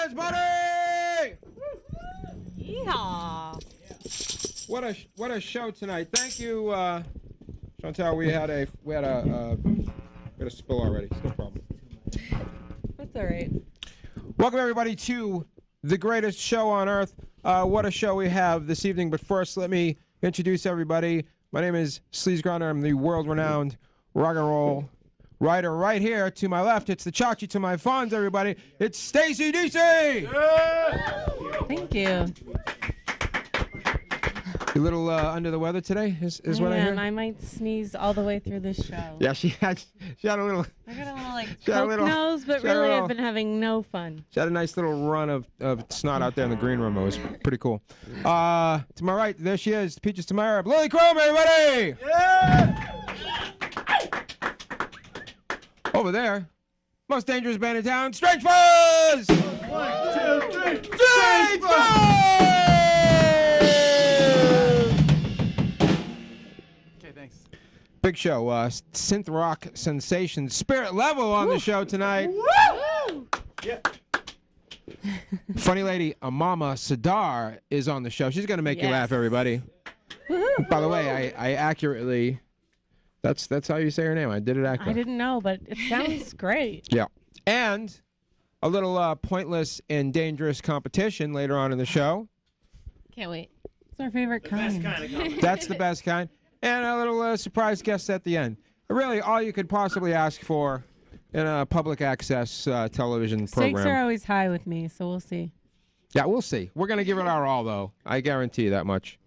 Dance Party! Yeehaw! What a show tonight. Thank you, Chantal. We had a spill already. It's no problem. That's all right. Welcome everybody to the greatest show on earth. What a show we have this evening. But first, let me introduce everybody. My name is Sleaze Grunder. I'm the world-renowned rock and roll writer. Right here to my left, it's the Chachi to my Fonz, everybody. It's Stacy DC. Yeah! Thank you. You a little under the weather today, is what I hear? I might sneeze all the way through this show. Yeah, she had a little. I got a little Coke nose, but really I've been having no fun. She had a nice little run of snot out there in the green room. It was pretty cool. To my right, there she is. Peaches to my right. Lily Chrome, everybody! Yeah! Over there, most dangerous band in town, Strange Fuzz! 1, 2, 3, Strange Fuzz! Big show, synth rock sensation, Spirit Level on the show tonight. Woo! Yeah. Funny lady Amamah Sadar is on the show. She's gonna make you laugh, everybody. By the way, I accurately. That's how you say her name. I did it accurately. I didn't know, but it sounds great. Yeah, and a little pointless and dangerous competition later on in the show. Can't wait. It's our favorite kind. Best kind of competition. That's the best kind. And a little surprise guest at the end. Really, all you could possibly ask for in a public access television program. Stakes are always high with me, so we'll see. Yeah, we'll see. We're going to give it our all, though. I guarantee you that much.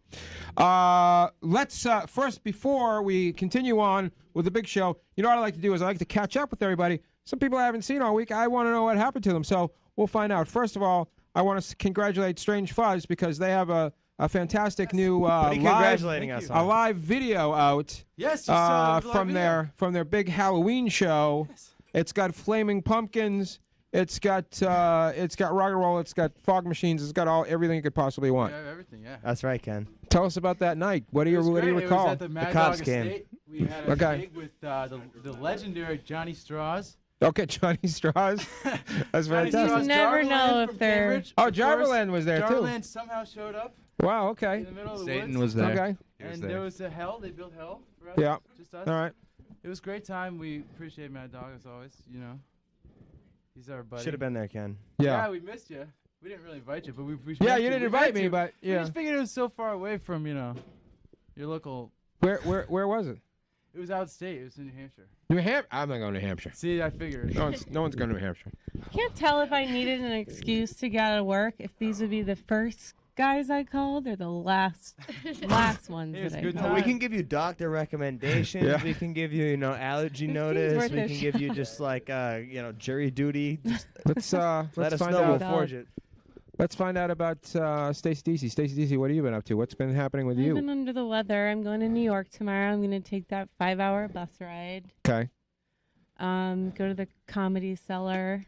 Let's, first, before we continue on with the big show, you know what I like to do is I like to catch up with everybody. Some people I haven't seen all week. I want to know what happened to them, so we'll find out. First of all, I want to congratulate Strange Fuzz because they have a fantastic new live video out. Yes, from their big Halloween show. Yes. It's got flaming pumpkins. It's got rock and roll. It's got fog machines. It's got everything you could possibly want. Yeah, everything. Yeah. That's right, Ken. Tell us about that night. What do you recall? It was at the cops came. We had a gig with the legendary Johnny Straws. Okay, Johnny Straws. That's fantastic. You never know if they're. Oh, Jarverland was there too. Jarverland somehow showed up. Wow, okay. In the middle of the Satan woods. was there. Okay. And there was a hell. They built hell for us. Yeah. Just us. All right. It was a great time. We appreciate Mad Dog as always. You know, he's our buddy. Should have been there, Ken. Yeah. We missed you. We didn't really invite you, but we Yeah, you didn't invite me, but we just figured it was so far away from your local. Where was it? It was outstate. It was in New Hampshire. New Hampshire? I'm not going to New Hampshire. See, I figured. No one's going to New Hampshire. Can't tell if I needed an excuse to get out of work. If these would be the first guys I called or the last ones that I called. We can give you doctor recommendations. Yeah. We can give you, allergy notice. We can give you just like, jury duty. Let's let us find know. out. We'll forge it. Let's find out about Stacy DC. Stacy DC, what have you been up to? What's been happening with you? I've been under the weather. I'm going to New York tomorrow. I'm going to take that 5-hour bus ride. Okay. Go to the Comedy Cellar.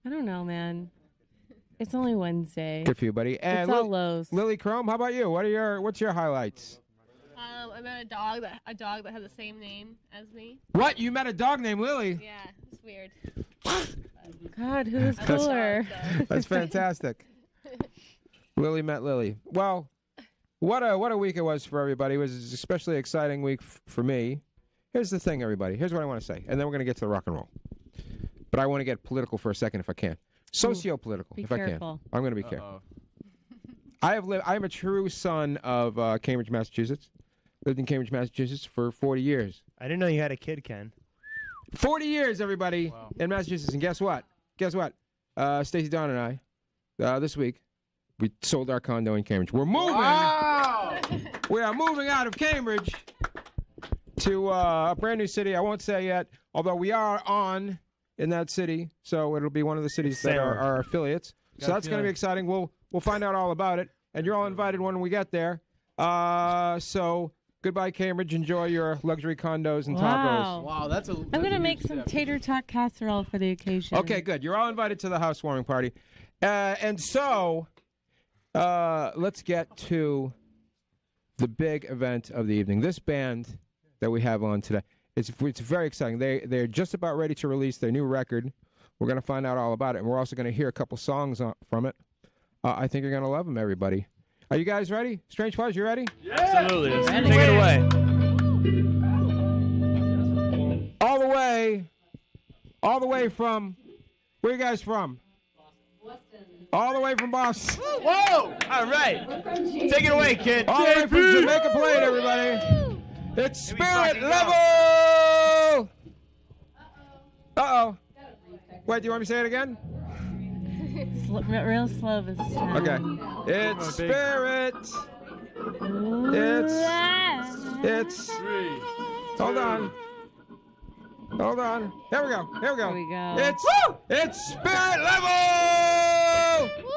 I don't know, man. It's only Wednesday. Good for you, buddy. And it's all lows. Lily Chrome, how about you? What's your highlights? I met a dog that had the same name as me. What? You met a dog named Lily? Yeah, it's weird. God, who is cooler? That's fantastic. Lily met Lily. Well, what a week it was for everybody. It was an especially exciting week for me. Here's the thing, everybody. Here's what I want to say, and then we're going to get to the rock and roll. But I want to get political for a second if I can. Socio-political, if careful. I can. I'm going to be careful. I am a true son of Cambridge, Massachusetts. Lived in Cambridge, Massachusetts for 40 years. I didn't know you had a kid, Ken. 40 years, everybody, in Massachusetts. And guess what? Stacey, Dawn, and I, this week, we sold our condo in Cambridge. We're moving. Wow! We are moving out of Cambridge to a brand new city. I won't say yet, although we are on in that city, so it'll be one of the cities that are our affiliates. So that's going to be exciting. We'll find out all about it, and you're all invited when we get there. So goodbye, Cambridge. Enjoy your luxury condos and tacos. Wow, that's a. I'm going to make some tater tot casserole for the occasion. Okay, good. You're all invited to the housewarming party. And so let's get to the big event of the evening. This band that we have on today, it's very exciting. They're just about ready to release their new record, We're going to find out all about it, and we're also going to hear a couple songs from it. I think you're going to love them, everybody. Are you guys ready? Strange Fuzz, you ready? Yeah. Absolutely. Take it away. All the way from, where are you guys from? Boston. All the way from Boston. Whoa! All right. Take it away, kid. All the way from Jamaica Plain, everybody. It's Spirit Level! Uh-oh. Wait, do you want me to say it again? Real slow this time. Okay. It's Spirit. It's. Hold on. Here we go. Here we go. It's Spirit Level! Woo!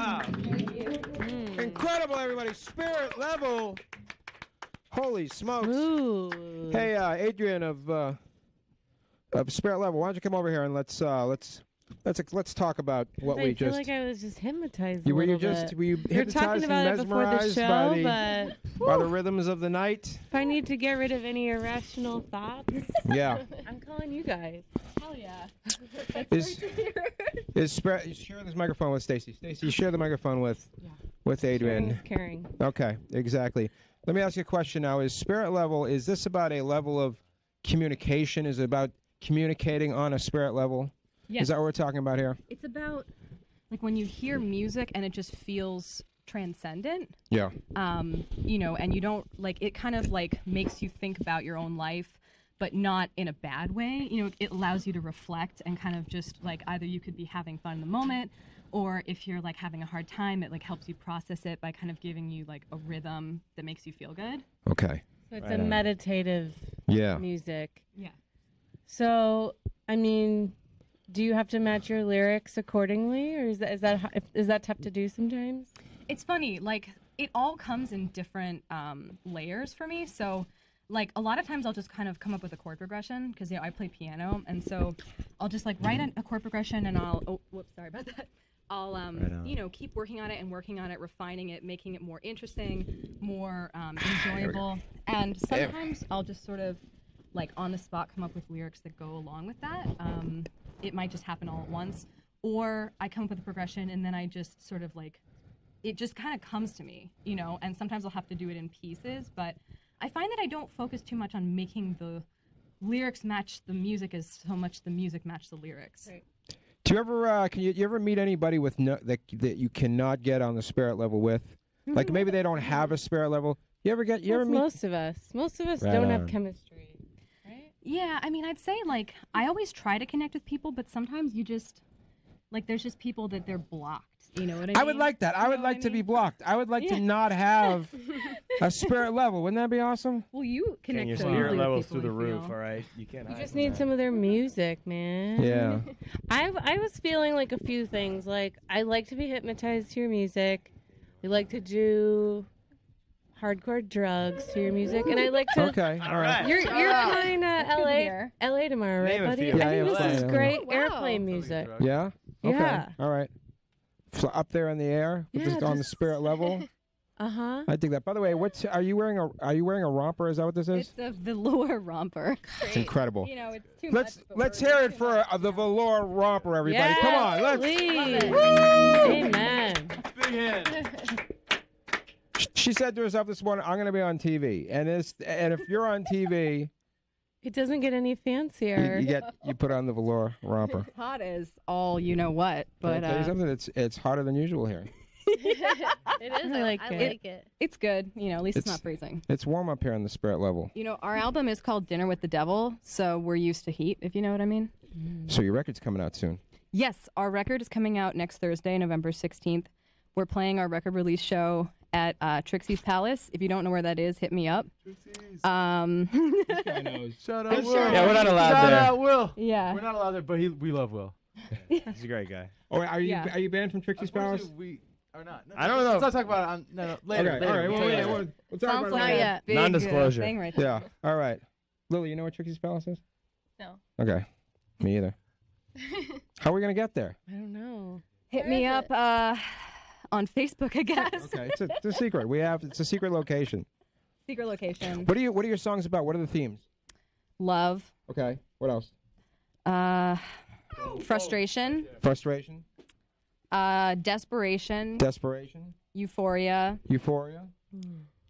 Wow. Incredible, everybody. Spirit level. Holy smokes. Ooh. Hey, Adrian of Spirit Level, why don't you come over here and let's talk about what we just. I feel like I was just hypnotized. Were you hypnotized talking about and it before the mesmerized show, by the rhythms of the night? If I need to get rid of any irrational thoughts, Yeah. I'm calling you guys. Hell yeah. Share this microphone with Stacy. Stacy, share the microphone with Adrian. Caring. Okay, exactly. Let me ask you a question now. Is Spirit Level, is this about a level of communication? Is it about communicating on a spirit level? Yes. Is that what we're talking about here? It's about like when you hear music and it just feels transcendent. Yeah. You know, and you don't like it kind of like makes you think about your own life, but not in a bad way. You know, it allows you to reflect and kind of just like either you could be having fun in the moment, or if you're like having a hard time, it like helps you process it by kind of giving you like a rhythm that makes you feel good. Okay. So it's a meditative music. Yeah. So, I mean, do you have to match your lyrics accordingly, or is that tough to do sometimes? It's funny, like it all comes in different layers for me. So, like a lot of times I'll just kind of come up with a chord progression because I play piano, and so I'll just like write a chord progression, and I'll sorry about that. I'll you know, keep working on it, refining it, making it more interesting, more enjoyable, and sometimes I'll just sort of like on the spot come up with lyrics that go along with that. It might just happen all at once, or I come up with a progression and then I just sort of like, it just kind of comes to me, you know, and sometimes I'll have to do it in pieces, but I find that I don't focus too much on making the lyrics match the music as so much the music match the lyrics. Right. Do you ever, can you ever meet anybody with that you cannot get on the spirit level with? Like maybe they don't have a spirit level. You ever meet? Most of us don't have chemistry. Yeah, I mean, I'd say, like, I always try to connect with people, but sometimes you just, like, there's just people that they're blocked. You know what I mean? I would like that. I would like to be blocked. I would like to not have a spirit level. Wouldn't that be awesome? Well, you connect your so spirit easily levels with people, through the I roof, feel. all right? You can't You hide just from need that. some of their music, man. Yeah. I was feeling like a few things. Like, I like to be hypnotized to your music. We like to do hardcore drugs to your music, and I like to. Okay, all right. You're kind of LA tomorrow, right, Name a buddy? few. Yeah, I I think am this is flying. great Oh, wow. airplane music. Yeah. Okay. Yeah. All right. Up there in the air, on the spirit level. I dig that. By the way, are you wearing a romper? Is that what this is? It's a velour romper. It's incredible. You know, it's too Let's much. but hear we're it for the velour romper, everybody. Yes, Come on, let's. please. Amen. Big hand. She said to herself this morning, "I'm going to be on TV," and if you're on TV, It doesn't get any fancier. you put on the velour romper. It's hot as all you know what, but Can I tell you something? It's hotter than usual here. It is. I like I it. like it. it's good. You know, at least it's It's- not freezing. It's warm up here on the spirit level. You know, our album is called Dinner with the Devil, so we're used to heat, if you know what I mean. So your record's coming out soon. Yes, our record is coming out next Thursday, November 16th. We're playing our record release show at Trixie's Palace. If you don't know where that is, hit me up. This guy knows. Shout out Will. Yeah, we're not allowed Shout there. out Will. Yeah. We're not allowed there, but we love Will. He's a great guy. Oh, are you Yeah. are you banned from Trixie's Palace? We are not. No, I don't know. Let's not talk about it. No, later. Okay, later. all right. We'll Well, tell you yeah, later. we'll talk Sounds about like it. yet. a big Non-disclosure. thing right there. Yeah. All right. Lily, you know what Trixie's Palace is? No. Okay. Me either. How are we gonna get there? I don't know. Hit Where me is up on Facebook, I guess. Okay, it's a secret. It's a secret location. Secret location. What are your songs about? What are the themes? Love. Okay. What else? Frustration. Frustration, Desperation. desperation, Euphoria. euphoria.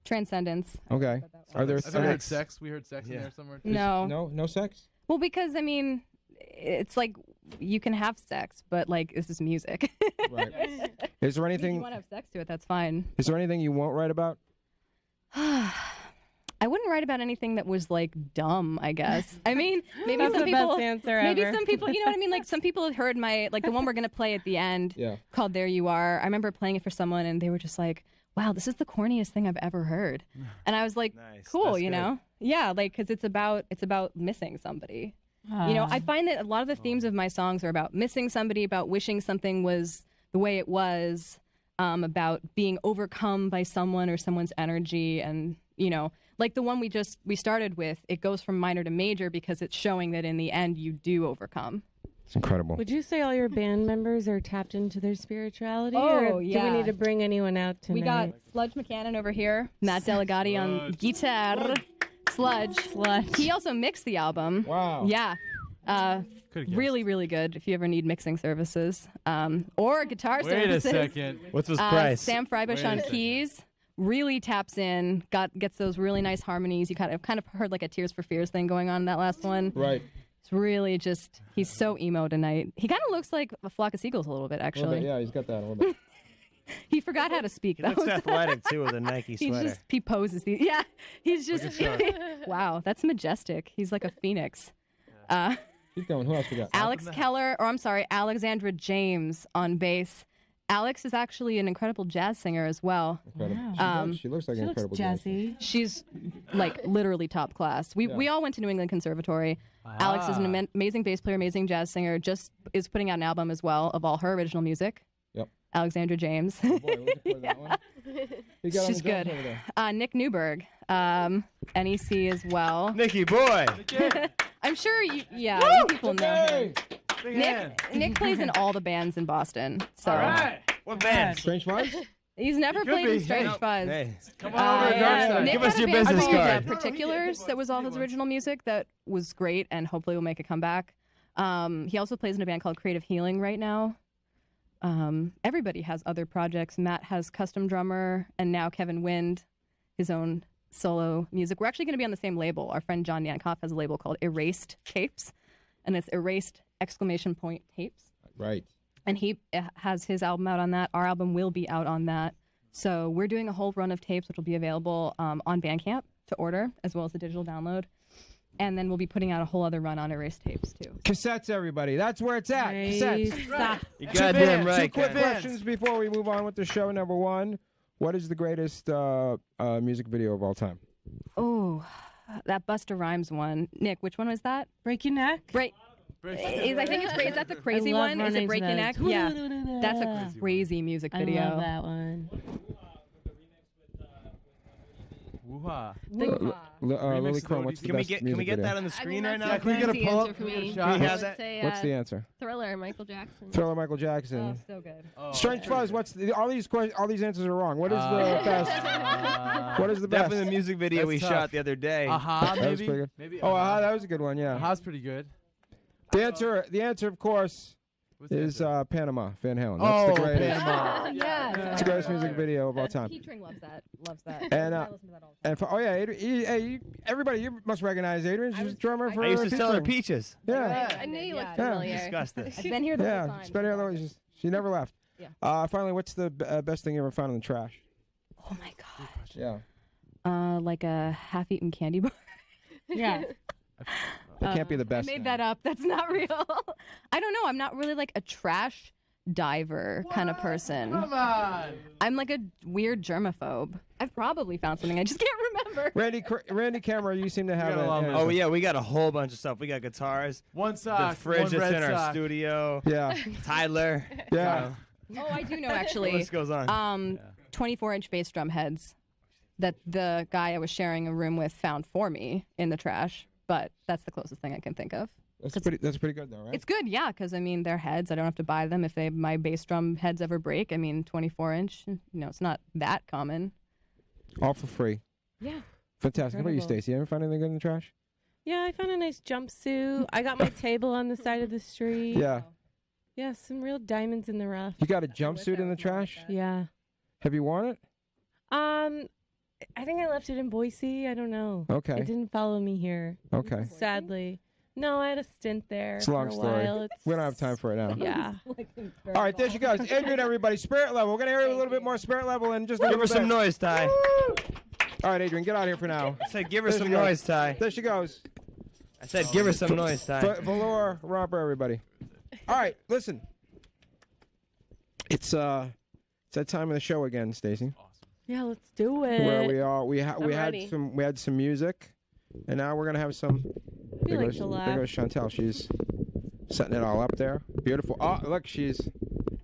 Transcendence. Okay. Are there I think we heard sex? sex. We heard sex in Yeah. there somewhere. Too. No. No sex. Well, because, I mean, it's like you can have sex, but, like, this is music. Right. Is there If you anything? want to have sex to it, that's fine. Is there anything you won't write about? I wouldn't write about anything that was like dumb, I guess. I mean, maybe That's some the people best answer maybe ever. some people, you know what I mean? Like some people have heard my like the one we're going to play at the end Yeah. called There You Are. I remember playing it for someone and they were just like, "Wow, this is the corniest thing I've ever heard." And I was like, Nice. "Cool, That's you good. know?" Yeah, like cuz it's about missing somebody. You know, I find that a lot of the themes of my songs are about missing somebody, about wishing something was the way it was. about being overcome by someone or someone's energy. And, like the one we started with, it goes from minor to major because it's showing that in the end you do overcome. It's incredible. Would you say all your band members are tapped into their spirituality? Oh, or yeah. do we need to bring anyone out tonight? We got Sludge McCannon over here, Matt Delegati on guitar. Sludge. He also mixed the album. Wow. Yeah. Really, really good if you ever need mixing services. Or guitar services. Wait a second. What's his price? Sam Freibush on keys. Really taps in, gets those really nice harmonies. You kind of heard like a Tears for Fears thing going on in that last one. Right. It's really just, he's so emo tonight. He kind of looks like a flock of seagulls a little bit, actually. Yeah, he's got that a little bit. He forgot how to speak. He looks athletic too with a Nike sweater. He poses. He's just, wow, that's majestic. He's like a phoenix. Keep going. Who else we got? Alexandra James on bass. Alex is actually an incredible jazz singer as well. Incredible. She looks like an incredible jazzy. She's like literally top class. We all went to New England Conservatory. Alex is an amazing bass player, amazing jazz singer. Just is putting out an album as well of all her original music. Yep. Alexandra James. Oh boy, looking for that one. She's good. Nick Newberg, NEC as well. Nicky boy. I'm sure you people know him. Nick plays in all the bands in Boston. So. All right. What band? Strange Fuzz? He's never played in Strange Fuzz. Hey. Come on over to Dark Side. Nick Give us had a your band business called, card. Particulars, that was all his original music. That was great, and hopefully will make a comeback. He also plays in a band called Creative Healing right now. Everybody has other projects. Matt has Custom Drummer, and now Kevin Wind, his own solo music. We're actually going to be on the same label. Our friend John Yankoff has a label called Erased Tapes, and it's Erased ! Tapes. Right. And he has his album out on that. Our album will be out on that. So we're doing a whole run of tapes, which will be available on Bandcamp to order, as well as the digital download. And then we'll be putting out a whole other run on Erased Tapes, too. Cassettes, everybody. That's where it's at. Cassettes. Right. You're goddamn right. Two quick guys. questions before we move on with the show. Number one, what is the greatest music video of all time? Oh, that Busta Rhymes one. Nick, which one was that? Break Your Neck? Is that the crazy love one? Is running it Break to Your that. Neck? Yeah. That's a crazy music video. I love that one. Woo-ha. Lily Chrome, what's the Can we best get music video? that on the screen right now? Yeah, can we get a pull up? for me. Shot? We have that? What's the answer? Thriller, Michael Jackson. Thriller, Michael Jackson. Oh, so good. Strange Fuzz. What's all these answers are wrong. What is the best? What is the best? Definitely the music video That's we tough. shot the other day. Aha, That was maybe. pretty good. Maybe. Oh, that was a good one. Yeah. Aha's pretty good. The answer, of course, What's the is answer? Panama, Van Halen. That's the greatest. Panama. Yeah. It's the greatest music video of all time. Petring loves that. Loves that. And, I listen to that all the time. Everybody, you must recognize Adrian. She's a drummer for I used to sell her Featuring. peaches. Yeah. I knew you looked Yeah. familiar. Discuss this. I've been here the whole Yeah. time. She's been here the way. She never left. Yeah. Finally, what's the best thing you ever found in the trash? Oh my god. Yeah. Like a half-eaten candy bar. Yeah. It can't be the best. I made thing. that up. That's not real. I don't know. I'm not really like a trash diver kind of person. Come on. I'm like a weird germaphobe. I've probably found something. I just can't remember. Randy Camera, you seem to have got a long an list. Oh answer. yeah, we got a whole bunch of stuff. We got guitars, One sock. the fridge one that's red in our sock. studio, Yeah. Tyler. Yeah. Oh, I do know The actually. list goes on. 24-inch bass drum heads that the guy I was sharing a room with found for me in the trash. But that's the closest thing I can think of. That's pretty good though, right? It's good, yeah, because I mean they're heads. I don't have to buy them if my bass drum heads ever break. I mean 24-inch, it's not that common. All for free. Yeah. Fantastic. How about you, Incredible. Stacey? You ever find anything good in the trash? Yeah, I found a nice jumpsuit. I got my table on the side of the street. Yeah. Yeah, some real diamonds in the rough. You got a jumpsuit in the trash? Yeah. Have you worn it? I think I left it in Boise. I don't know. Okay. It didn't follow me here. Okay. Sadly. No, I had a stint there. It's a long for story. while. We don't have time for it now. Yeah. All right, there she goes. Adrian, everybody, Spirit Level. We're going to hear a little bit more Spirit Level in just a Give little her some bit. noise, Ty. All right, Adrian, get out of here for now. I said give her There some she goes. noise, Ty. There she goes. I said give her some noise, Ty. Velour romper, everybody. All right, listen. It's that time of the show again, Stacey. Yeah, let's do it. Where we I'm ready. had some music, and now we're gonna have some. We like to laugh. There goes Chantel. She's setting it all up there. Beautiful. Oh, look, she's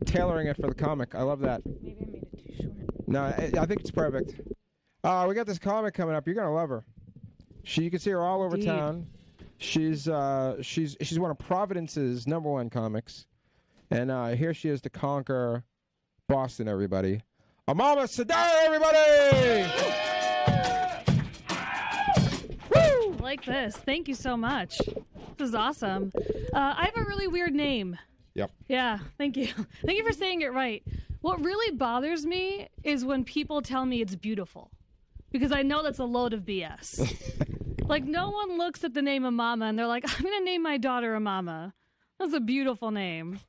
tailoring it for the comic. I love that. Maybe I made No, I think it's perfect. We got this comic coming up. You're gonna love her. You can see her all over town. She's one of Providence's #1 comics, and here she is to conquer Boston. Everybody, Amamah Sadar, everybody! Woo! I like this. Thank you so much. This is awesome. I have a really weird name. Yep. Yeah, thank you. Thank you for saying it right. What really bothers me is when people tell me it's beautiful, because I know that's a load of BS. Like, no one looks at the name Amamah and they're like, I'm going to name my daughter Amamah. That's a beautiful name.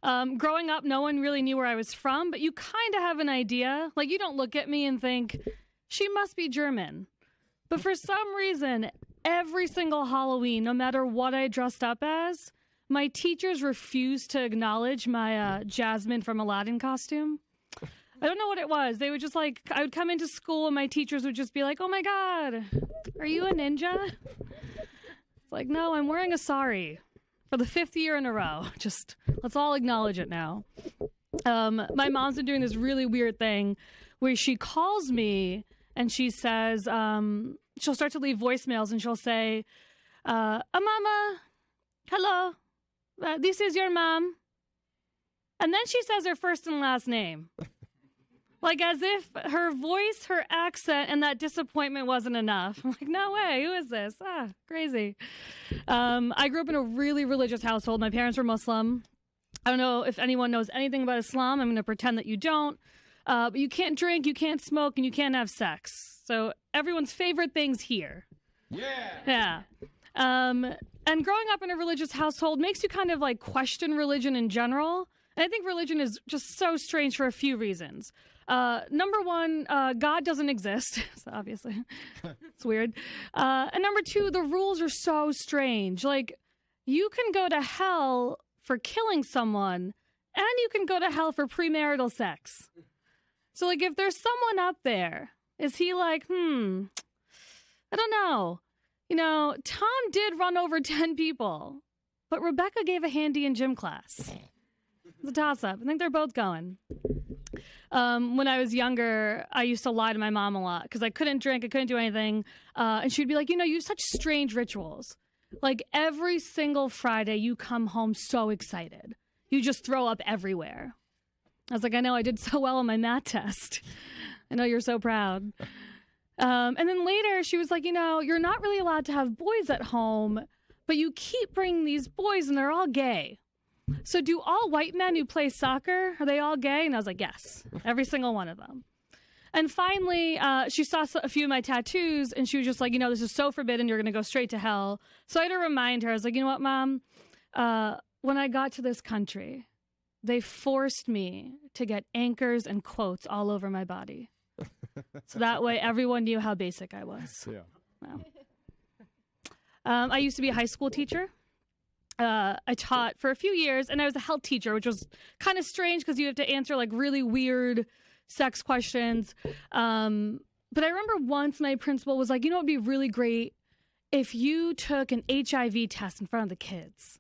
Growing up, no one really knew where I was from, but you kind of have an idea. Like, you don't look at me and think, she must be German. But for some reason, every single Halloween, no matter what I dressed up as, my teachers refused to acknowledge my Jasmine from Aladdin costume. I don't know what it was. They would just like, I would come into school and my teachers would just be like, oh my God, are you a ninja? It's like, no, I'm wearing a sari for the 5th year in a row. Just, let's all acknowledge it now. My mom's been doing this really weird thing where she calls me and she says, she'll start to leave voicemails and she'll say, Amamah, hello, this is your mom. And then she says her first and last name. Like, as if her voice, her accent, and that disappointment wasn't enough. I'm like, no way, who is this? Crazy. I grew up in a really religious household. My parents were Muslim. I don't know if anyone knows anything about Islam. I'm going to pretend that you don't. But you can't drink, you can't smoke, and you can't have sex. So everyone's favorite things here. Yeah. And growing up in a religious household makes you kind of like question religion in general. And I think religion is just so strange for a few reasons. Number one, God doesn't exist, so obviously. It's weird. And number two, the rules are so strange. Like, you can go to hell for killing someone, and you can go to hell for premarital sex. So, like, if there's someone up there, is he like, I don't know. You know, Tom did run over 10 people, but Rebecca gave a handy in gym class. It's a toss-up. I think they're both going. When I was younger, I used to lie to my mom a lot because I couldn't drink, I couldn't do anything. And she'd be like, you know, you have such strange rituals. Like, every single Friday, you come home so excited. You just throw up everywhere. I was like, I know, I did so well on my math test. I know you're so proud. And then later, she was like, you know, you're not really allowed to have boys at home, but you keep bringing these boys and they're all gay. So do all white men who play soccer, are they all gay? And I was like, yes, every single one of them. And finally, she saw a few of my tattoos, and she was just like, you know, this is so forbidden, you're going to go straight to hell. So I had to remind her, I was like, you know what, Mom? When I got to this country, they forced me to get anchors and quotes all over my body. So that way everyone knew how basic I was. Yeah. Wow. I used to be a high school teacher. I taught for a few years, and I was a health teacher, which was kind of strange because you have to answer like really weird sex questions. But I remember once my principal was like, you know, it'd be really great if you took an HIV test in front of the kids.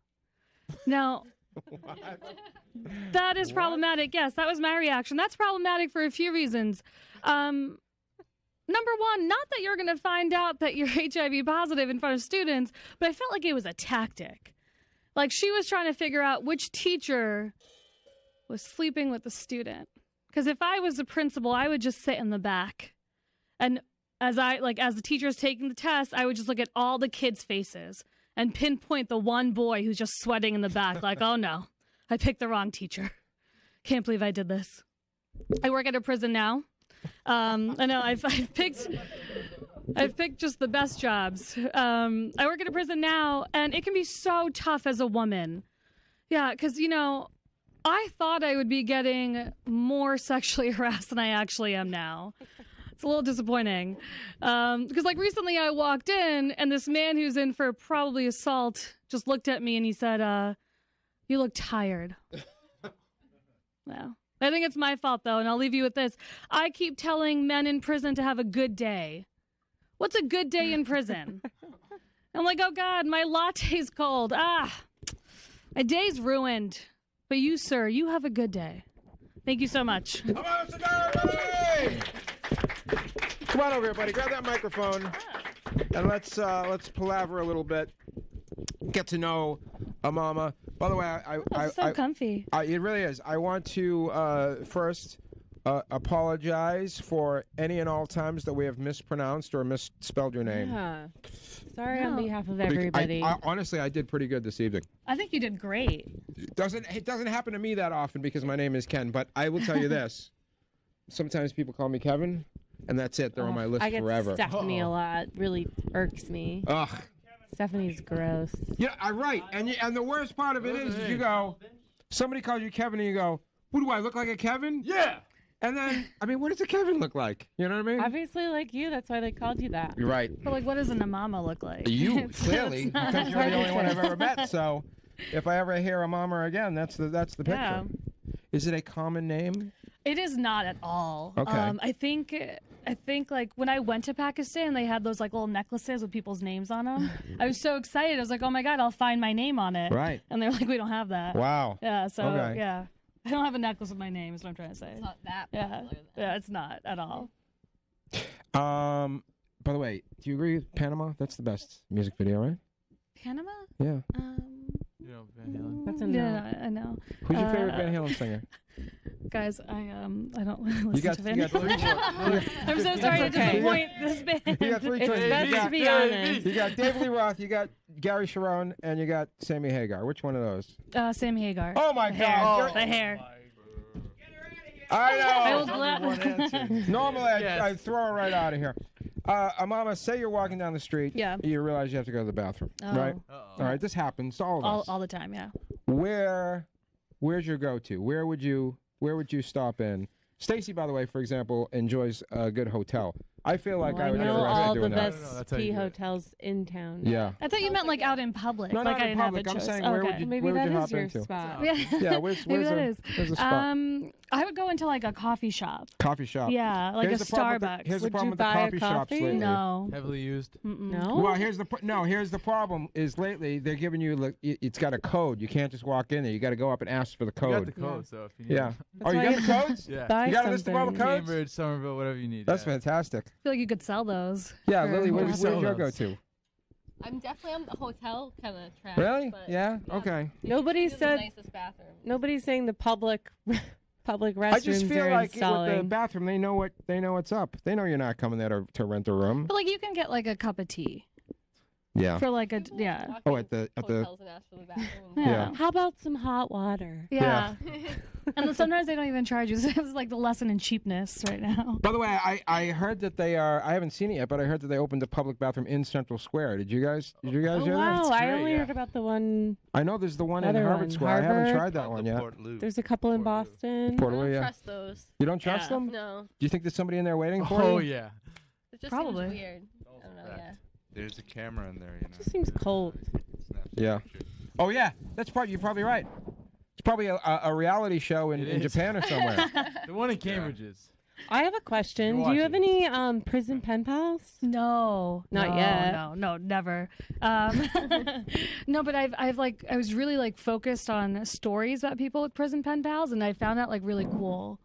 Now, that is problematic. Yes, that was my reaction. That's problematic for a few reasons. Number one, not that you're going to find out that you're HIV positive in front of students, but I felt like it was a tactic. Like, she was trying to figure out which teacher was sleeping with the student. Because if I was the principal, I would just sit in the back. And as the teacher's taking the test, I would just look at all the kids' faces and pinpoint the one boy who's just sweating in the back. Like, oh no, I picked the wrong teacher. Can't believe I did this. I work at a prison now. I know I've picked just the best jobs. I work at a prison now, and it can be so tough as a woman. Yeah, because, you know, I thought I would be getting more sexually harassed than I actually am now. It's a little disappointing. Because, like, recently I walked in, and this man who's in for probably assault just looked at me, and he said, you look tired. Wow. I think it's my fault, though, and I'll leave you with this. I keep telling men in prison to have a good day. What's a good day in prison? I'm like, oh, God, my latte's cold. My day's ruined. But you, sir, you have a good day. Thank you so much. Come on, Sadar, everybody! Come on over here, buddy. Grab that microphone, and let's palaver a little bit. Get to know Amamah. By the way, It's so comfy. it really is. I want to first apologize for any and all times that we have mispronounced or misspelled your name. Yeah. Sorry on No. behalf of everybody. Honestly, I did pretty good this evening. I think you did great. It doesn't happen to me that often because my name is Ken, but I will tell you this. Sometimes people call me Kevin, and that's it. They're on my list I get forever. Stephanie a lot. Really irks me. Ugh. Stephanie's gross. Yeah, I'm right. And the worst part of it is you go, somebody calls you Kevin, and you go, what do I look like a Kevin? Yeah. And then, I mean, what does a Kevin look like? You know what I mean? Obviously, like you, that's why they called you that. You're right. But like, what does an Amamah look like? You, clearly, It's not- because you're the only one I've ever met. So if I ever hear Amamah again, that's the picture. Yeah. Is it a common name? It is not at all. Okay. I think like when I went to Pakistan, they had those like little necklaces with people's names on them. I was so excited. I was like, oh my God, I'll find my name on it. Right. And they're like, we don't have that. Wow. Yeah. So Okay. yeah, I don't have a necklace with my name. Is what I'm trying to say. It's not that Yeah. popular. then. Yeah, it's not at all. By the way, do you agree with Panama? That's the best music video, right? Panama? Yeah. You know, Van Halen. That's a no. Yeah, I know. Who's your favorite Van Halen singer? Guys, I don't listen You got to Van three. Halen. I'm so sorry to okay. disappoint this band. You got three It's choices. best You to got, be honest. you got David Lee Roth, you got Gary Sharon, and you got Sammy Hagar. Which one of those? Sammy Hagar. Oh my The hair. God! You're- The hair. I I will know. gla- Normally, Yes. I'd throw her right out of here. Amamah, say you're walking down the street. Yeah. You realize you have to go to the bathroom, Oh. right? Uh-oh. All right, this happens to all of us. all the time, yeah. Where's your go-to? Where would you stop in? Stacy, by the way, for example, enjoys a good hotel. I feel like Well, I I would know never all doing the that. No, that's best how you ski do it. hotels in town. Yeah. I thought you meant like out in public. No, like not I in didn't public. have a I'm choice. saying, where would Okay. you- Maybe where would that you is hop your into? spot. Yeah. Yeah, where's Maybe that a, is. where's a spot? I would go into like a coffee shop. Coffee shop. Yeah, like Here's a the problem with the- Starbucks. here's the Would problem you with the buy a coffee shops coffee? lately. No. Heavily used. No. Well, here's the problem is lately they're giving you like it's got a code. You can't just walk in there. You got to go up and ask for the You got code. the code, so if you need Yeah. it. Oh, you why got you- the codes? Yeah. Buy You got a list of all the something. codes? Cambridge, Somerville, whatever you need. That's yeah. fantastic. I feel like you could sell those. Yeah, for- Lily, where's sell your those. go-to? I'm definitely on the hotel kind of track. Really? But Yeah. Okay. Nobody these are the said. nicest bathroom. Nobody's saying the public restrooms I just feel are like with the installing. bathroom, they know what's up. They know you're not coming there to rent a room. But like you can get like a cup of tea Yeah. for like a yeah. Walk Oh, in at the hotels and ask for the bathroom. Yeah. How about some hot water? Yeah. And then sometimes they don't even charge you. So it's like the lesson in cheapness right now. By the way, I heard that they are. I haven't seen it yet, but I heard that they opened a public bathroom in Central Square. Did you guys Oh, hear that? wow, I great, only yeah. heard about the one. I know there's the one in Other Harvard one, Square. I haven't Harvard. tried that one yet. There's a couple in Boston. I Port don't Louis, yeah. trust those. You don't trust Yeah. them? No. Do you think there's somebody in there waiting for Oh you? yeah. It just Probably. seems weird. I don't know, yeah. There's a camera in there, you know. Just seems cold. Yeah. Oh yeah, you're probably right. It's probably a reality show in It is. Japan or somewhere. The one in Cambridge is. I have a question. You're Do you have watching. any prison pen pals? No, Not no, yet. No, never. No, but I was really like focused on stories about people with prison pen pals, and I found that like really cool.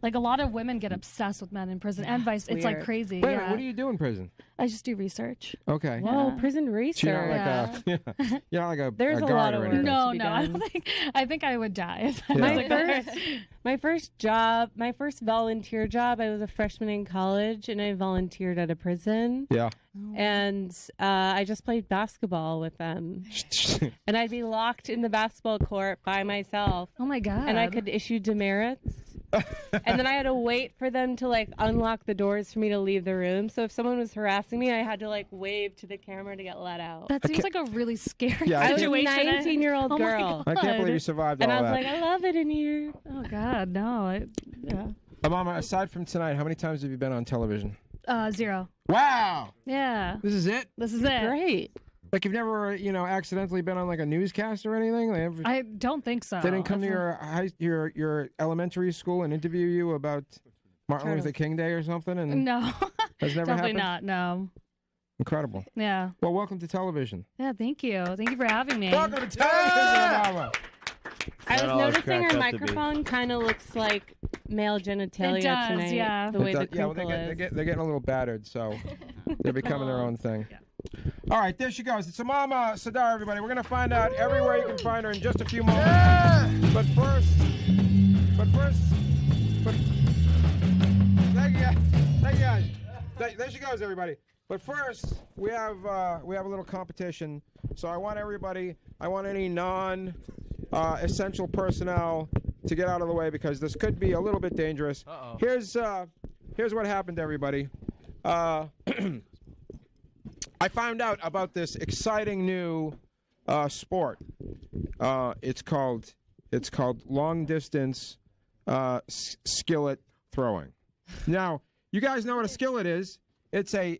Like a lot of women get obsessed with men in prison, and vice. It's like Weird. crazy. Wait a yeah. minute, what do you do in prison? I just do research. Okay. Whoa, Yeah. prison So research. you're not like you're not like a There's a guard lot or of work. anything. No, to be no, I done. don't think. I think I would die if I Yeah. was My like that. my first volunteer job, I was a freshman in college and I volunteered at a prison. Yeah. And I just played basketball with them. And I'd be locked in the basketball court by myself. Oh my god. And I could issue demerits. And then I had to wait for them to like unlock the doors for me to leave the room. So if someone was harassing me, I had to like wave to the camera to get let out. That seems like a really scary Yeah, I I was a situation. 19-year-old Oh my girl. I can't believe you God. survived And all I was that. like, I love it in here. Oh god, no. Yeah. Mama, aside from tonight, how many times have you been on television? 0. Wow. Yeah. This is it? This is it. Great. Like you've never, accidentally been on like a newscast or anything? Like, I don't think so. they didn't come to I've- your elementary school and interview you about Martin Turtles. Luther King Day or something? And No. has never Definitely happened? not. No. Incredible. Yeah. Well, welcome to television. Yeah, thank you. Thank you for having me. Welcome to television, Mama. I was That always noticing cracked her up to be. microphone kind of looks like male genitalia It does, tonight. yeah. The way the Yeah, well, crinkle is. they're getting a little battered, so they're becoming their own thing. All right, there she goes. It's Amamah Sadar, everybody. We're going to find out everywhere you can find her in just a few moments. But first, thank you guys. There she goes, everybody. But first, we have a little competition. So I want any non-essential personnel to get out of the way because this could be a little bit dangerous. Uh-oh. Here's what happened, everybody. I found out about this exciting new sport. It's called long distance skillet throwing. Now, you guys know what a skillet is. It's a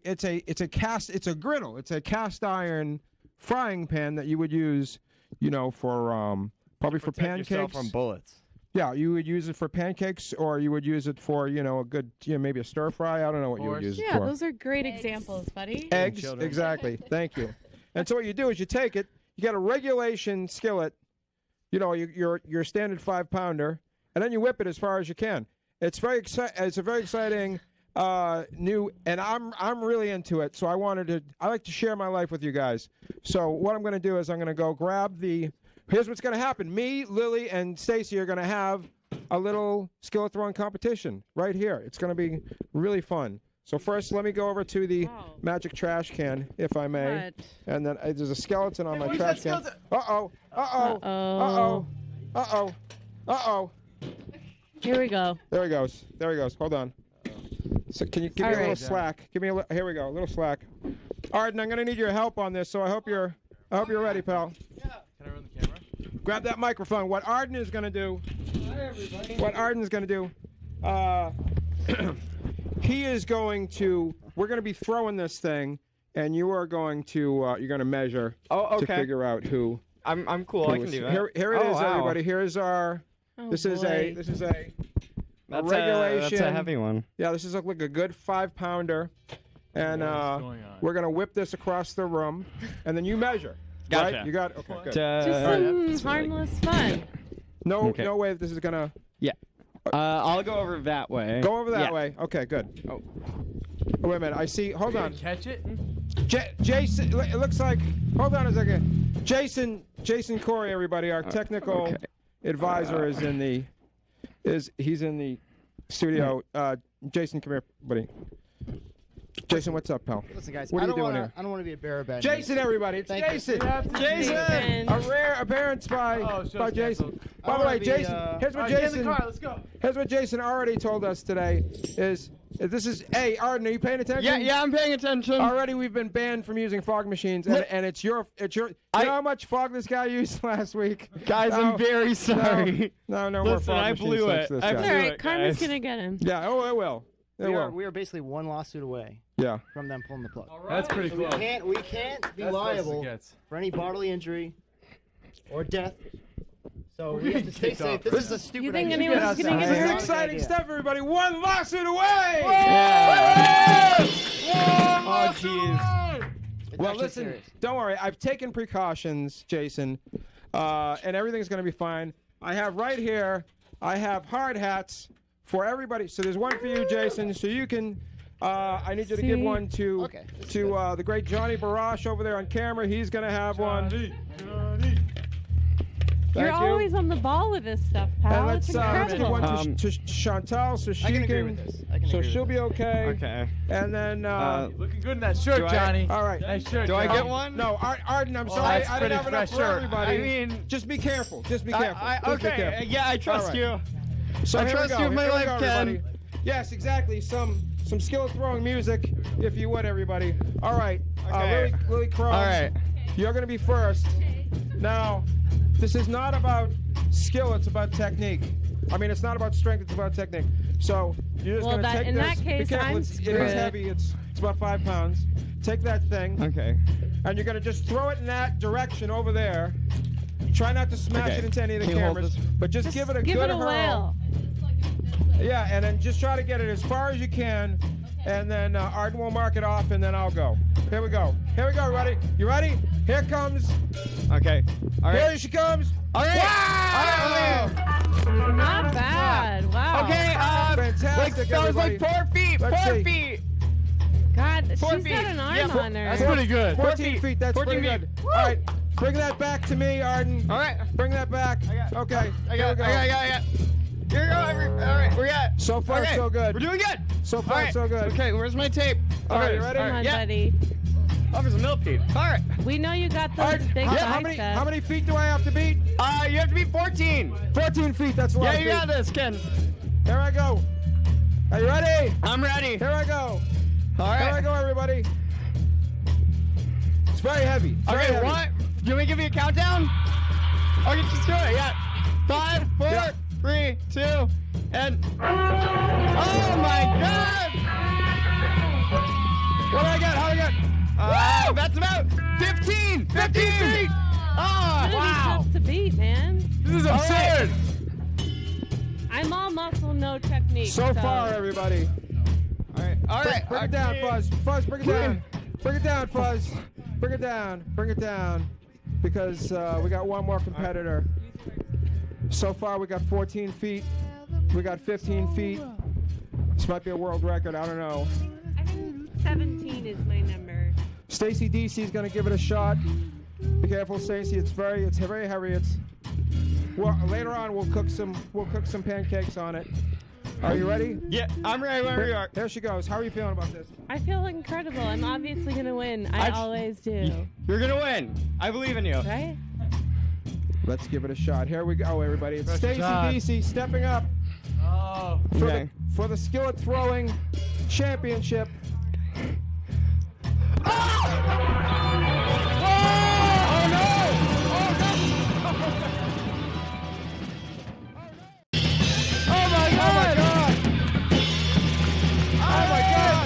griddle. It's a cast iron frying pan that you would use, for probably for Protect yourself pancakes. from bullets. Yeah, you would use it for pancakes, or you would use it for, a good, maybe a stir fry. I don't know what you would use it Yeah, for. those are great examples, buddy. Eggs, Children. exactly. Thank you. And so what you do is you take it, you get a regulation skillet, your standard 5-pounder, and then you whip it as far as you can. It's a very exciting new, and I'm really into it. So I like to share my life with you guys. So what I'm going to do is I'm going to go grab here's what's going to happen. Me, Lily, and Stacy are going to have a little skillet throwing competition right here. It's going to be really fun. So first, let me go over to the magic trash can, if I may. What? And then there's a skeleton on my trash can. skeleton? Uh-oh. Here we go. There he goes. Hold on. So can you give me a little right. slack? Here we go. A little slack. Arden, I'm going to need your help on this, so I hope you're ready, pal. Can I run the camera? Grab that microphone. What Arden is going to do. We're going to be throwing this thing, and you're going to measure to figure out who. I'm cool. I can do that. Here it is, everybody. Here's our. This is a regulation. That's a heavy one. Yeah, this is like a good 5-pounder, and we're gonna whip this across the room, and then you measure. Gotcha. Right? You got okay. Good. Just some harmless fun. No way that this is gonna. Yeah. I'll go over that way. Go over that way. Okay, good. Oh, wait a minute. I see. Hold on. Catch it? Jason. It looks like. Hold on a second. Jason Corey, everybody. Our technical advisor is in the. He's in the studio. Jason, come here, buddy. Jason, what's up, pal? Listen, guys, What are you doing here? I don't want to be a bearer of bad Jason, everybody, it's Thank you. Jason. Jason. A rare appearance by Jason. By the way, Jason, here's what Jason. Let's go. Here's what Jason already told us today. Hey, Arden, are you paying attention? Yeah, I'm paying attention. Already, we've been banned from using fog machines, and it's your. You know how much fog this guy used last week? Guys, I'm very sorry. No more Listen, fog I machines. blew such it. this I guy. It's blew all it, right. Karma's guys. gonna get him. Yeah. Oh, it will. We are basically one lawsuit away Yeah. from them pulling the plug. That's pretty So cool. we can't be That's liable gets. for any bodily injury or death. So we have to stay safe. This is a stupid You think idea. anyone's gonna This get is hurt? exciting stuff, everybody. One lawsuit away. Oh, jeez. It's Well, actually listen, serious. don't worry. I've taken precautions, Jason, and everything's going to be fine. I have right here, I have hard hats for everybody. So there's one for you, Jason, so you can, I need you to give one to the great Johnny Barash over there on camera. He's going to have one. You're Thank you. always on the ball with this stuff, pal. And It's let's give incredible. one to Chantal so she I can agree with this. I can so agree she'll with be okay. Okay. And then, Looking good in that shirt, Do I- Johnny. all right. Nice shirt. Do I Johnny. get one? No, Arden, I'm sorry. that's I didn't have pretty enough fresh for shirt. everybody. I mean, Just be careful. Just be careful. Just be okay. careful. Yeah, I trust right. you. So I here trust we go. you with my Here we life, go, Ken. everybody. Yes, exactly. Some skillet throwing music, if you would, everybody. All right. Okay. Lily Crow. All right. You're going to be first. Now, this is not about skill. It's about technique. I mean, it's not about strength. It's about technique. So you're just Well, going to take in this. that case, be careful. I'm It is screwed. heavy. It's about 5 pounds. Take that thing. Okay. And you're going to just throw it in that direction over there. Try not to smash Okay. it into any of the Can you hold cameras, this? but just give it a Give good it a hurl. whale. Yeah, and then just try to get it as far as you can, and then Arden will mark it off, and then I'll go. Here we go. Here we go, everybody. You ready? Here comes. Okay. All right. Here she comes. All right. Wow! Not bad. Wow. Okay. Fantastic, that was like everybody. 4 feet. Let's 4 see. feet. God, she's 4 got feet. an arm Yeah, on her. That's pretty good. 14 feet. That's 14 pretty feet. good. All right. Bring that back to me, Arden. All right. Bring that back. Okay. I Here we got. go. Here we go. All right. We got. So far, okay. so good. We're doing good. So far, All right. so good. Okay. Where's my tape? All right, you Okay, ready? Come on, yeah. buddy. Oh, there's a millipede. All right. We know you got All those right. big How biceps. many feet do I have to beat? You have to be 14. 14 feet. That's a lot Yeah, of you feet. got this, Ken. Here I go. Are you ready? I'm ready. Here I go. All Here I right. go, everybody. It's very heavy. It's very Okay, heavy. what? Do you want me to give you a countdown? Okay, just do it. Yeah. 5, 4, Yeah. 3, 2, and. Oh my God! What do I get? How do I get? That's about 15! 15 feet! Oh, Really wow! tough to beat, man. This is absurd! I'm all muscle, no technique. So far, everybody. All right. Bring it down, Fuzz. Fuzz, bring it down. Bring it down, Fuzz. Bring it down. Bring it down. Because we got one more competitor. So far, we got 14 feet. We got 15 feet. This might be a world record. I don't know. I think 17 is my number. Stacy DC is going to give it a shot. Be careful, Stacy. It's very heavy. Well, later on we'll cook some pancakes on it. Are you ready? Yeah, I'm ready whenever you are. There she goes. How are you feeling about this? I feel incredible. I'm obviously going to win. I always do. You're gonna win. I believe in you. Right? Let's give it a shot. Here we go, everybody. It's Press Stacy shot. DC stepping up Oh. for the Skillet throwing championship.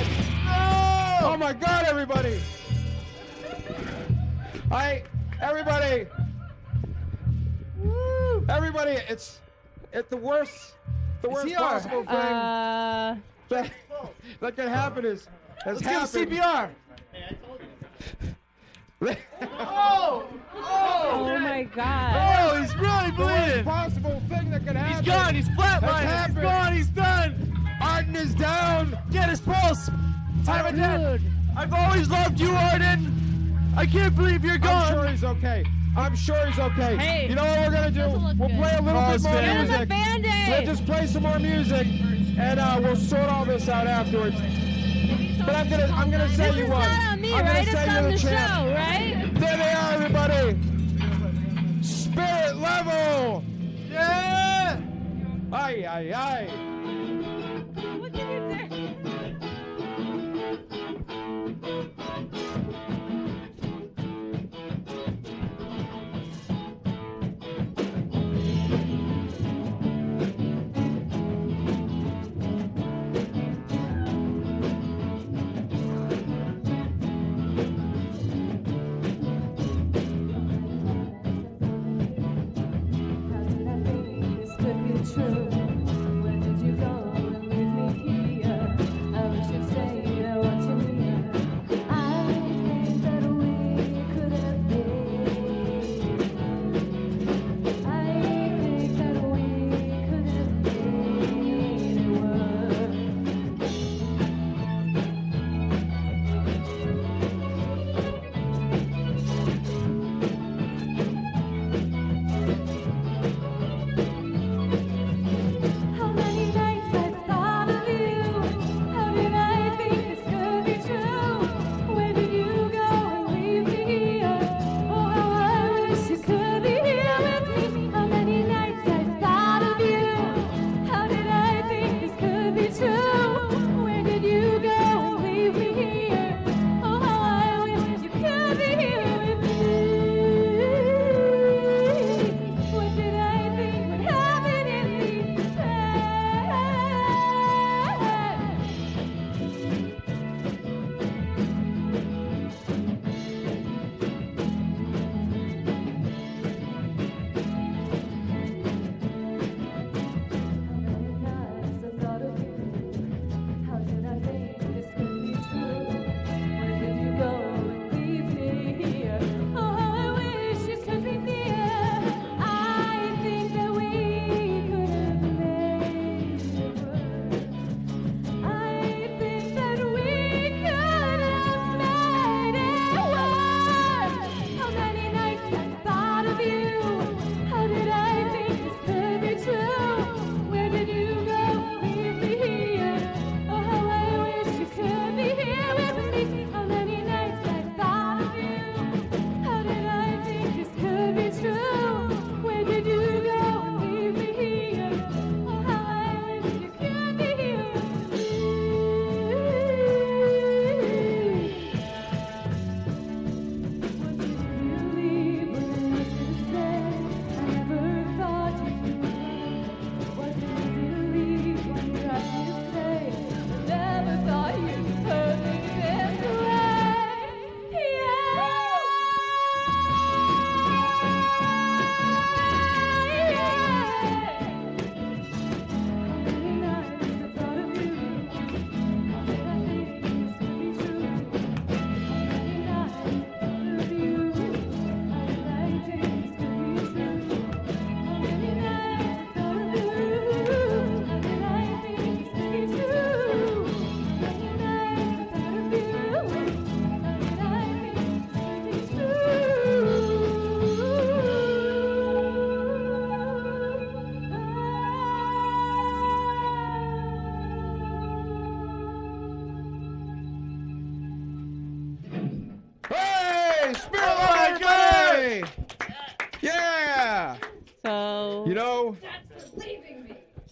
Oh my God, everybody! Everybody, it's the worst possible thing that can happen has happened. CPR. Oh my God. Oh, he's really The worst bleeding. possible thing that can happen. He's gone. He's flatlined. He's happened. gone. He's done. Arden is down. Get his pulse. Time of death. I've always loved you, Arden. I can't believe you're gone. I'm sure he's okay. Hey, you know what we're gonna do? doesn't look We'll good. play a little bit more Get him a music. Band-Aid. We'll just play some more music, and we'll sort all this out afterwards. But I'm gonna say This you is won. not on me, I'm gonna right? It's say on you're the the show, champ. right? There they are, everybody. Spirit level. Yeah. Aye, aye, aye. What can you do? I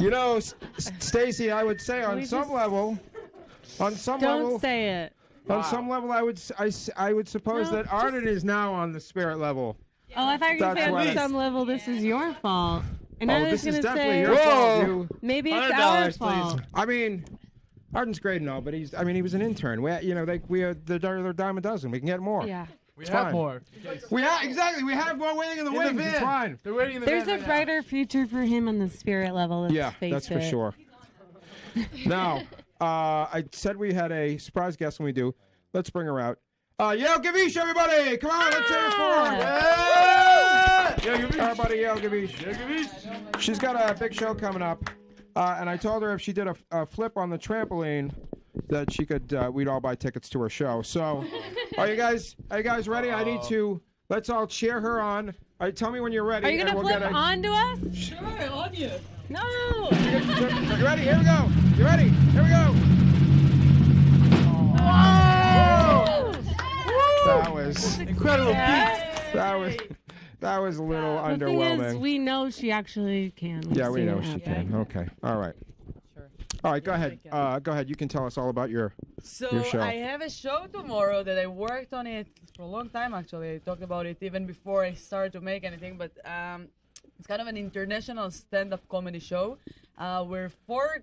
You know, Stacy, I would say on some level, Don't say it. On some level, I would suppose that Arden is now on the spirit level. Oh, I thought you were saying on some level this is your fault. And I was this is gonna definitely say, your fault. maybe it's our $100, fault. please. I mean, Arden's great and all, but he was an intern. We are the dime a dozen. We can get more. Yeah. We have more. We have more waiting in the wings. It's fine. They're waiting in the There's van a right brighter future for him on the spirit level. Let's face that's for it. sure. Now, I said we had a surprise guest when we do. Let's bring her out. Yael Gavish, everybody! Come on, let's hear it for her! Everybody, Yael Gavish. She's got a big show coming up, and I told her if she did a flip on the trampoline, that she could. We'd all buy tickets to her show. So, are you guys ready? I need to. Let's all cheer her on. Tell me when you're ready. Are you gonna flip onto us? Sure, on you. No. You ready? Here we go. You ready? Here we go. That was incredible. That was a little The underwhelming. thing is, we know she actually can. We've Yeah, we seen know it she happen. can. Okay. All right. All right. Go ahead. Go ahead. You can tell us all about your show. I have a show tomorrow that I worked on it for a long time. Actually, I talked about it even before I started to make anything. But it's kind of an international stand-up comedy show. We're four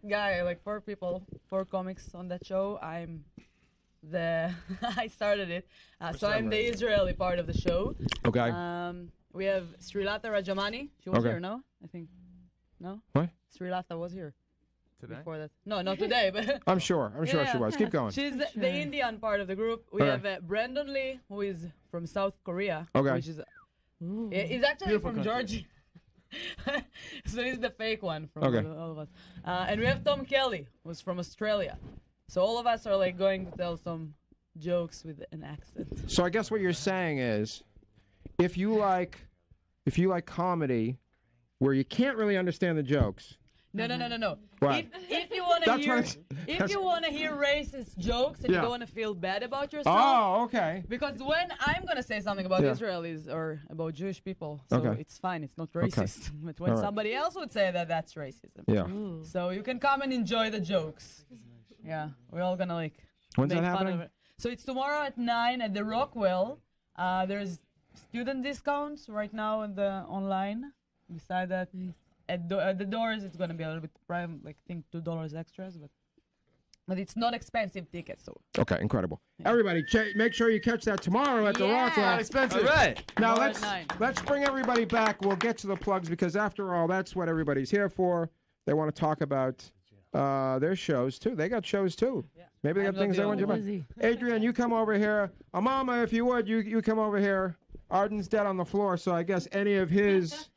people, four comics on that show. I started it, so I'm the Israeli part of the show. Okay. We have Srilata Rajamani. She was here, no? I think. No? What? Srilata was here. Today? Before that. No, not today, but... I'm sure she was. Keep going. She's the Indian part of the group. We have Brandon Lee, who is from South Korea. Okay. Which is... he's actually Beautiful from country. Georgia. So he's the fake one from Okay. all of us. And we have Tom Kelly, who's from Australia. So all of us are like going to tell some jokes with an accent. So I guess what you're saying is, if you like comedy, where you can't really understand the jokes. No. What? If you want to That's hear, what if you want to hear racist jokes and you Yeah. don't want to feel bad about yourself. Oh, okay. Because when I'm gonna say something about Israelis or about Jewish people, so it's fine. It's not racist. But when somebody else would say that, that's racism. Yeah. So you can come and enjoy the jokes. Yeah, we're all gonna like. When's make that fun happening? of it. So it's tomorrow at 9 at the Rockwell. There's student discounts right now on the online. Beside that, at the doors it's gonna be a little bit prime, like I think $2 extras, but it's not expensive tickets. So. Okay, incredible. Everybody, make sure you catch that tomorrow at the Rockwell. Not expensive. All right. Now Tomorrow at 9. let's bring everybody back. We'll get to the plugs because after all, that's what everybody's here for. They want to talk about their shows too. They got shows too. Yeah. Maybe they got things they want you to buy. Adrian, you come over here. Amamah, if you would, you come over here. Arden's dead on the floor, so I guess any of his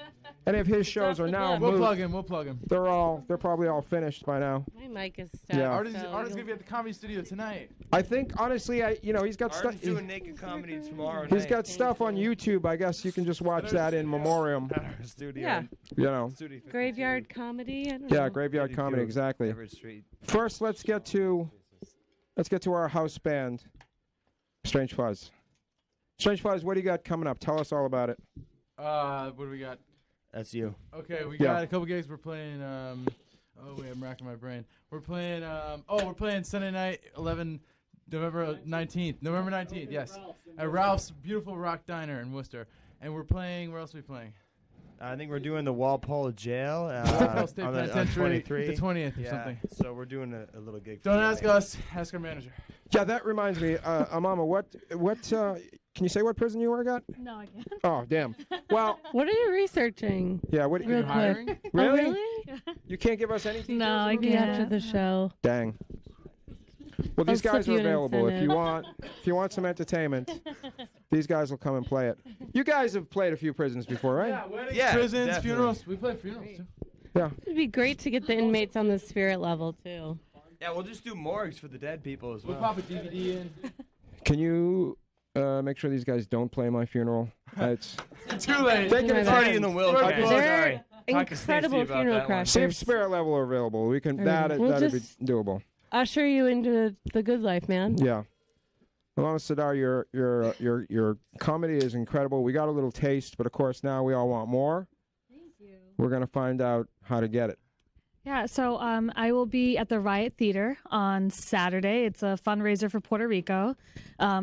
shows are now We'll moved. We'll plug him. They're probably all finished by now. My mic is stuck. Yeah. Artist gonna be at the comedy studio tonight. I think honestly, he's got stuff. Arden's doing naked comedy tomorrow He's night. got stuff on YouTube. I guess you can just watch that in memoriam. At our studio. Yeah. You know. Studio 52. Graveyard comedy. I don't Yeah, know. graveyard 52, comedy, exactly. Everett Street. First, let's get to our house band, Strange Fuzz. Strange Fuzz, what do you got coming up? Tell us all about it. What do we got? That's you. Okay, we Yeah. got a couple gigs. We're playing. Oh wait, I'm racking my brain. We're playing. We're playing Sunday night, November 19th. Yes, at Ralph's beautiful Rock Diner in Worcester. And we're playing. Where else are we playing? I think we're doing the Walpole Jail Walpole State on Penitentiary, 23. the 20th or Yeah, something. so we're doing a little gig. Don't ask us. Ask our manager. Yeah, that reminds me, Amamah, what can you say what prison you work at? No, I can't. Oh, damn. Well, What are you researching? yeah, what Real you quick. hiring? Really? Oh, really? You can't give us any details? No, I Maybe after can't. the show. Dang. Well, these I'll guys slip are you an available if incentive. you want some entertainment. These guys will come and play it. You guys have played a few prisons before, right? Yeah, weddings, Yeah, prisons, definitely. funerals. We play funerals too. Yeah. It'd be great to get the inmates on the spirit level too. Yeah, we'll just do morgues for the dead people as We'll well. pop a DVD in. Can you make sure these guys don't play my funeral? It's Too late. They can It's already in the will. They're guys. They're Talk to Stacey incredible about funeral that one. see if crashers. spirit level are available. We can We'll that'd be just- doable. Usher you into the good life, man. Yeah. Well, Sadar, your comedy is incredible. We got a little taste, but of course now we all want more. Thank you. We're gonna find out how to get it. Yeah, so I will be at the Riot Theater on Saturday. It's a fundraiser for Puerto Rico.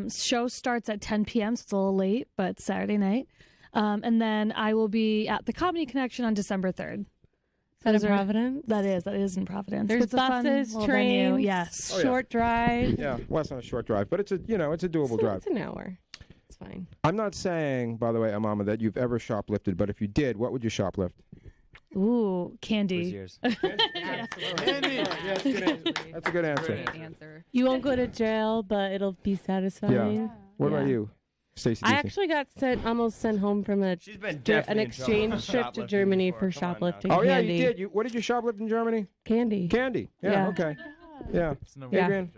Show starts at 10 p.m., so it's a little late, but it's Saturday night. And then I will be at the Comedy Connection on December 3rd. Is that in Providence? That is in Providence. There's It's a fun buses, little trains, venue. Yes. short drive. Yeah, well, it's not a short drive, but it's a doable drive. It's an hour. It's fine. I'm not saying, by the way, Amamah, that you've ever shoplifted, but if you did, what would you shoplift? Ooh, candy. Candy. That's a good answer. You won't go to jail, but it'll be satisfying. Yeah. What about you, Stacey? I actually got almost sent home from an exchange trip to Germany for shoplifting Oh yeah, candy. you did. What did you shoplift in Germany? Candy. Candy. Yeah. Okay. Yeah. Adrian?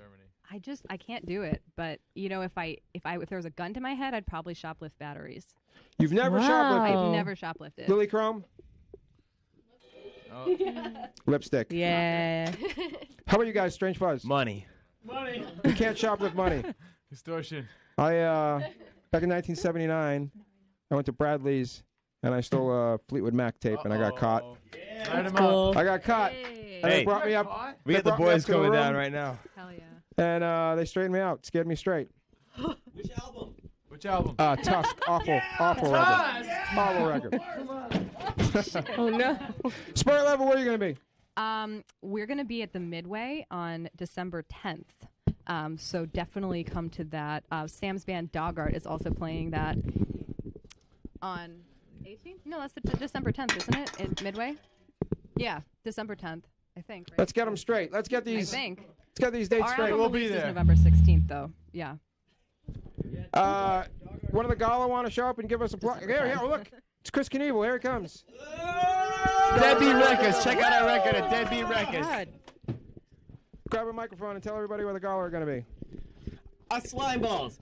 I can't do it, but if there was a gun to my head, I'd probably shoplift batteries. You've never shoplifted? I've never shoplifted. Lily Chrome? Lipstick. Yeah. How about you guys, Strange Fuzz? Money. You can't shoplift money. Extortion. Back in 1979, I went to Bradley's and I stole a Fleetwood Mac tape and I got caught. I got caught. And they brought me up. We got the boys coming down right now. Hell yeah. And they straightened me out, scared me straight. Which album? Tusk. Awful record. Awful record. Oh no. Spirit Level, where are you going to be? We're going to be at the Midway on December 10th. So definitely come to that. Sam's band Dog Art is also playing that on 18th? No, that's the December 10th, isn't it? In Midway? Yeah, December 10th, I think. Right? Let's get them straight. Let's get these. I think. Let's get these dates Our straight. album We'll be release is there. November 16th, though. Yeah. One of the Gala want to show up and give us a plug? Here, look. It's Chris Knievel. Here he comes. Deadbeat Records. Check out our record at Deadbeat Records. Grab a microphone and tell everybody where the Gala are going to be. Us slime balls.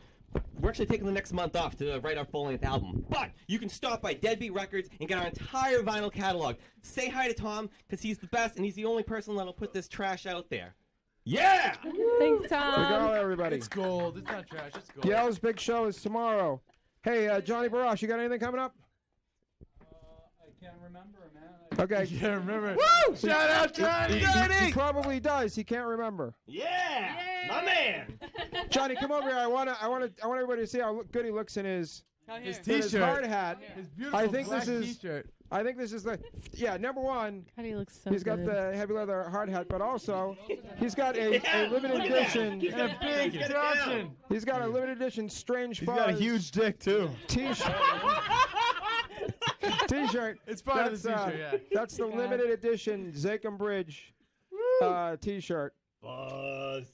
We're actually taking the next month off to write our full-length album. But you can stop by Deadbeat Records and get our entire vinyl catalog. Say hi to Tom, because he's the best, and he's the only person that'll put this trash out there. Yeah! Thanks, The Gala, everybody. It's gold. It's not trash. It's gold. Yael's big show is tomorrow. Hey, Johnny Barash, you got anything coming up? I can't remember, man. Okay. You can't remember. Woo! Shout out Johnny! He probably does. He can't remember. Yeah! My man! Johnny, come over here. I want everybody to see how good he looks in his T-shirt. hard hat. His beautiful I think black this is. T-shirt. I think this is the. Yeah, number one. God, he looks so He's got good. the heavy leather hard hat, but also he's got a limited edition. A big Johnson. He's got a limited edition Strange He's Fuzz got a huge dick too. T-shirt. T-shirt. It's part of the T-shirt, yeah. That's the limited edition Zakem Bridge T-shirt. Buzz.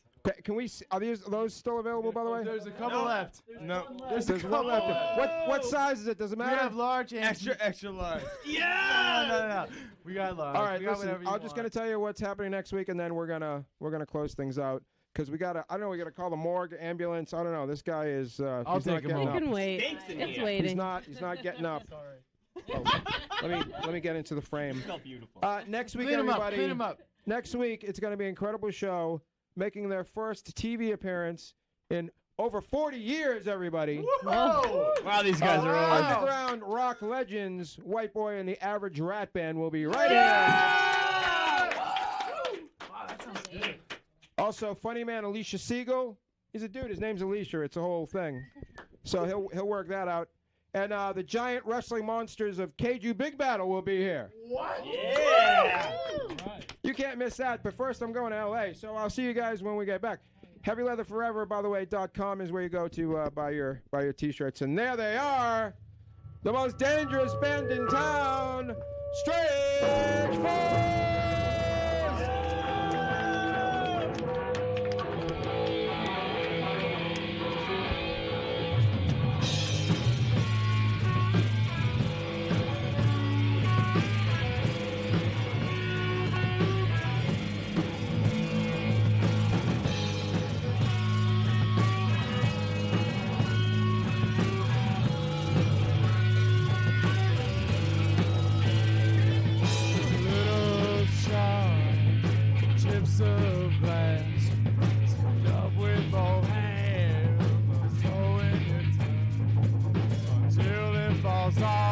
Can we? Are those still available, by the way? There's a couple left. No. There's one left. What size is it? Does it We matter? have large and Extra large. Yeah! No. We got large. All right, we got listen. whatever you I'm just gonna want. tell you what's happening next week, and then we're gonna close things out because we gotta. I don't know. We gotta call the morgue, ambulance. I don't know. This guy is. I'll he's not take him getting You up. can wait. Stinks in It's here. waiting. He's not getting up. Oh, let me get into the frame. Smell beautiful. Next week, Clean him up. everybody. Clean him up. Next week, it's going to be an incredible show, making their first TV appearance in over 40 years, everybody. Whoa! Wow, these guys are old. Underground rock legends, White Boy and the Average Rat Band will be right here. Wow, that sounds good. Also, funny man Alicia Siegel. He's a dude. His name's Alicia. It's a whole thing. So he'll work that out. And the giant wrestling monsters of Keiju Big Battle will be here. What? Yeah! You can't miss that. But first, I'm going to L.A., so I'll see you guys when we get back. HeavyLeatherForever, by the way, .com is where you go to buy your T-shirts. And there they are, the most dangerous band in town, Strange Fuzz! Little shine, chips of glass, stand up with both hands, so in your tongue, until it falls off.